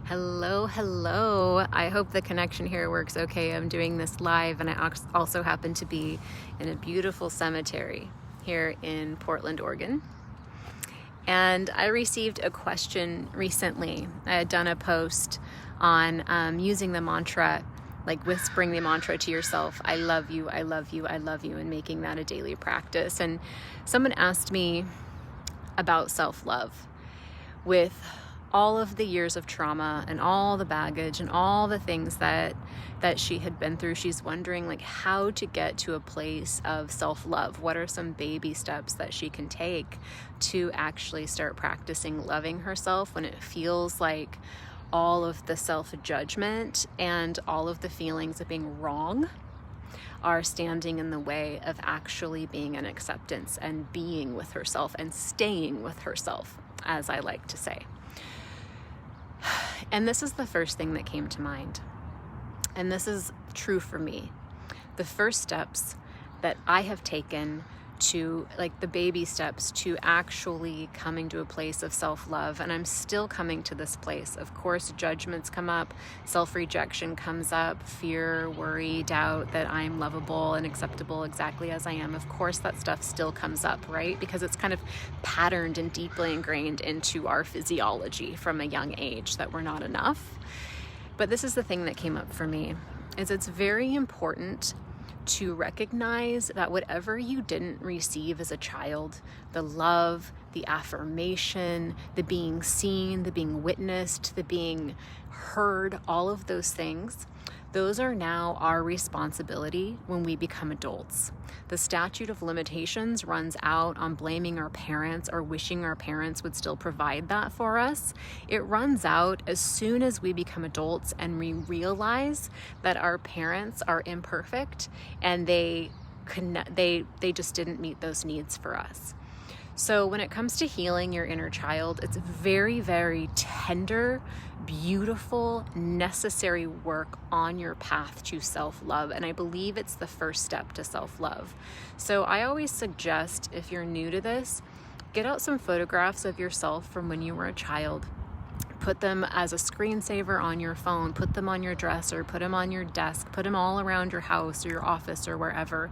Hello, hello. I hope the connection here works okay. I'm doing this live, and I also happen to be in a beautiful cemetery here in Portland, Oregon. And I received a question recently. I had done a post on using the mantra, like whispering the mantra to yourself, I love you, I love you, I love you, and making that a daily practice. And someone asked me about self-love. With all of the years of trauma and all the baggage and all the things that she had been through, she's wondering like how to get to a place of self-love. What are some baby steps that she can take to actually start practicing loving herself when it feels like all of the self-judgment and all of the feelings of being wrong are standing in the way of actually being in acceptance and being with herself and staying with herself, as I like to say. And this is the first thing that came to mind. And this is true for me. The first steps that I have taken to, like the baby steps to actually coming to a place of self-love, and I'm still coming to this place. Of course, judgments come up, self-rejection comes up, fear, worry, doubt that I'm lovable and acceptable exactly as I am. Of course, that stuff still comes up, right? Because it's kind of patterned and deeply ingrained into our physiology from a young age that we're not enough. But this is the thing that came up for me, is it's very important to recognize that whatever you didn't receive as a child, the love, the affirmation, the being seen, the being witnessed, the being heard, all of those things, those are now our responsibility when we become adults. The statute of limitations runs out on blaming our parents or wishing our parents would still provide that for us. It runs out as soon as we become adults and we realize that our parents are imperfect and they just didn't meet those needs for us. So when it comes to healing your inner child, it's very, very tender, beautiful, necessary work on your path to self-love. And I believe it's the first step to self-love. So I always suggest, if you're new to this, get out some photographs of yourself from when you were a child. Put them as a screensaver on your phone, put them on your dresser, put them on your desk, put them all around your house or your office or wherever,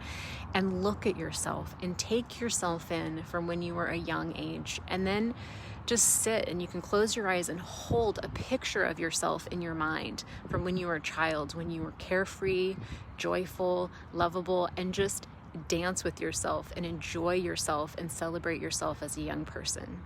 and look at yourself and take yourself in from when you were a young age. And then just sit, and you can close your eyes and hold a picture of yourself in your mind from when you were a child, when you were carefree, joyful, lovable, and just dance with yourself and enjoy yourself and celebrate yourself as a young person.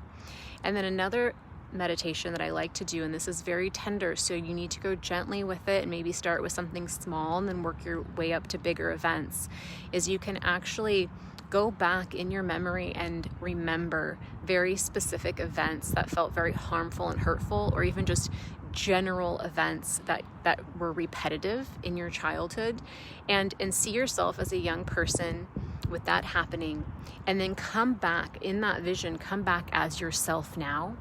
And then another meditation that I like to do, and this is very tender, so you need to go gently with it and maybe start with something small and then work your way up to bigger events, is you can actually go back in your memory and remember very specific events that felt very harmful and hurtful, or even just general events that were repetitive in your childhood, and see yourself as a young person with that happening, and then come back in that vision, come back as yourself now,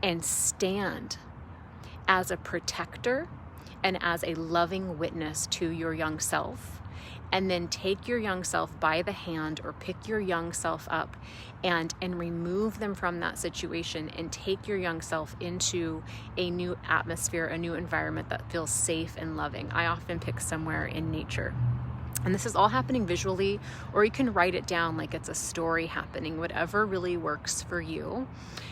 and stand as a protector and as a loving witness to your young self. And then take your young self by the hand or pick your young self up and remove them from that situation and take your young self into a new atmosphere, a new environment that feels safe and loving. I often pick somewhere in nature. And this is all happening visually, or you can write it down like it's a story happening, whatever really works for you.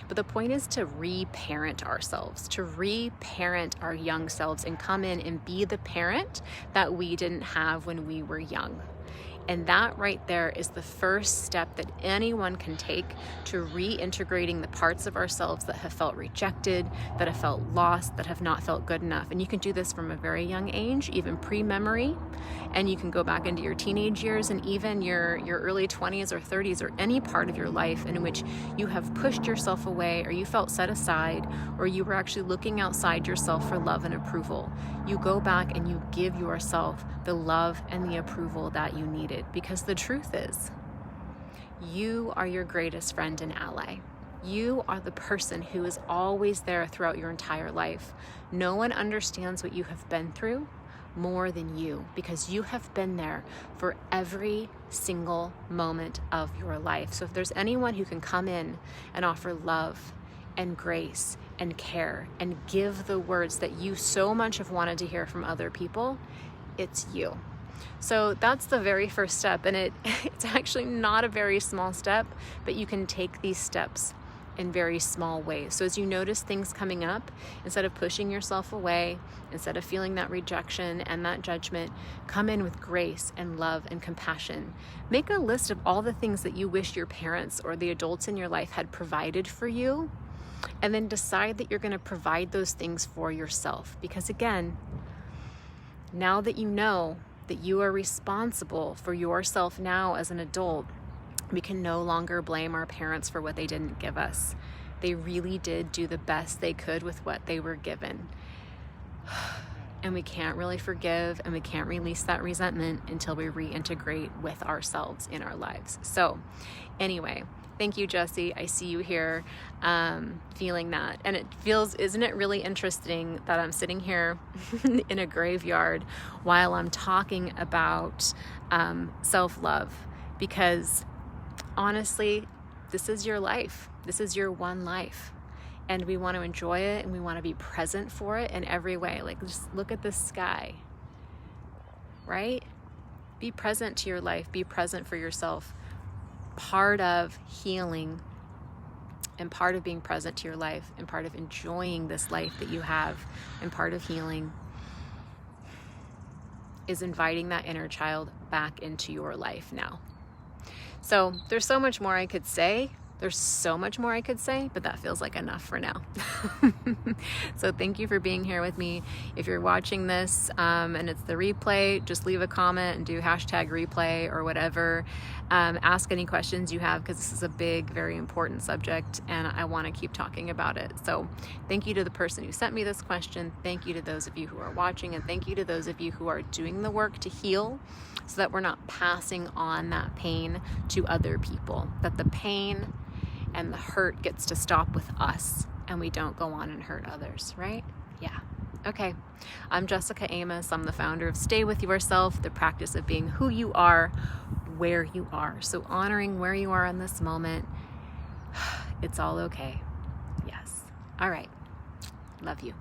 But the point is to reparent ourselves, to reparent our young selves and come in and be the parent that we didn't have when we were young. And that right there is the first step that anyone can take to reintegrating the parts of ourselves that have felt rejected, that have felt lost, that have not felt good enough. And you can do this from a very young age, even pre-memory. And you can go back into your teenage years and even your early 20s or 30s, or any part of your life in which you have pushed yourself away, or you felt set aside, or you were actually looking outside yourself for love and approval. You go back and you give yourself the love and the approval that you needed. Because the truth is, you are your greatest friend and ally. You are the person who is always there throughout your entire life. No one understands what you have been through more than you, because you have been there for every single moment of your life. So if there's anyone who can come in and offer love and grace and care and give the words that you so much have wanted to hear from other people, it's you. So that's the very first step, and it's actually not a very small step, but you can take these steps in very small ways. So as you notice things coming up, instead of pushing yourself away, instead of feeling that rejection and that judgment, come in with grace and love and compassion. Make a list of all the things that you wish your parents or the adults in your life had provided for you, and then decide that you're going to provide those things for yourself. Because again, now that you know that you are responsible for yourself now as an adult, we can no longer blame our parents for what they didn't give us. They really did do the best they could with what they were given. And we can't really forgive, and we can't release that resentment until we reintegrate with ourselves in our lives. So anyway, thank you, Jessie. I see you here feeling that. And isn't it really interesting that I'm sitting here in a graveyard while I'm talking about self-love? Because honestly, this is your life. This is your one life. And we want to enjoy it, and we want to be present for it in every way. Like, just look at the sky, right? Be present to your life. Be present for yourself. Part of healing and part of being present to your life and part of enjoying this life that you have and part of healing is inviting that inner child back into your life now. So there's so much more I could say. There's so much more I could say, but that feels like enough for now. So thank you for being here with me. If you're watching this and it's the replay, just leave a comment and do #replay or whatever. Ask any questions you have, because this is a big, very important subject and I want to keep talking about it. So thank you to the person who sent me this question. Thank you to those of you who are watching, and thank you to those of you who are doing the work to heal, so that we're not passing on that pain to other people, that the pain and the hurt gets to stop with us and we don't go on and hurt others, right? Yeah. Okay. I'm Jessica Amos. I'm the founder of Stay With Yourself, the practice of being who you are, where you are. So honoring where you are in this moment, it's all okay. Yes. All right. Love you.